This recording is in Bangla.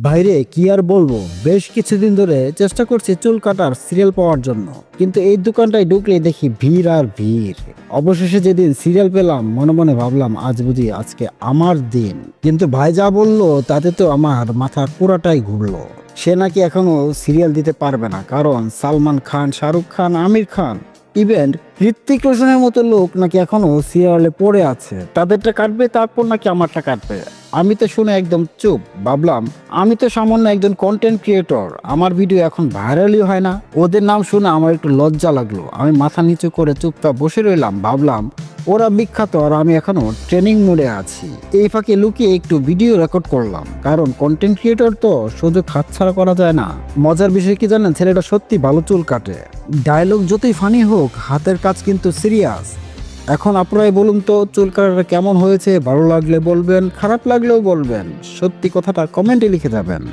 বাইরে কি আর বলবো, বেশ কিছুদিন ধরে চেষ্টা করছি চুল কাটার সিরিয়াল পাওয়ার জন্য, কিন্তু এই দোকানটায় ঢুকলেই দেখি ভিড় আর ভিড়। অবশেষে যেদিন সিরিয়াল পেলাম, মনে মনে ভাবলাম আজ বুঝি আজকে আমার দিন। কিন্তু ভাই যা বললো তাতে তো আমার মাথা পুরাটাই ঘুরলো। সে নাকি এখনো সিরিয়াল দিতে পারবে না, কারণ সালমান খান, শাহরুখ খান, আমির খান, ইভেন হৃত্বিক রোশনের মতো লোক নাকি এখনো সিরিয়ালে পড়ে আছে। তাদেরটা কাটবে, তারপর নাকি আমারটা কাটবে। আমি তো শুনে একদম চুপ। ভাবলাম আমি তো সামান্য একজন কন্টেন্ট ক্রিয়েটর, আমার ভিডিও এখন ভাইরালই হয় না। ওদের নাম শুনে আমার একটু লজ্জা লাগলো। আমি মাথা নিচু করে চুপচাপ বসে রইলাম। ভাবলাম ওরা বিখ্যাত আর আমি এখনো ট্রেনিং মোডে আছি। এই ফাঁকে লুকিয়ে একটু ভিডিও রেকর্ড করলাম, কারণ কন্টেন্ট ক্রিয়েটর তো সুযোগ হাতছাড়া করা যায় না। মজার বিষয় কি জানেন, ছেলেটা সত্যি ভালো চুল কাটে। ডায়লগ যতই ফানি হোক, হাতের কাজ কিন্তু সিরিয়াস। এখন আপনারাই বলুন তো, চুল কাটাটা কেমন হয়েছে? ভালো লাগলে বলবেন, খারাপ লাগলেও বলবেন। সত্যি কথাটা কমেন্টে লিখে যাবেন।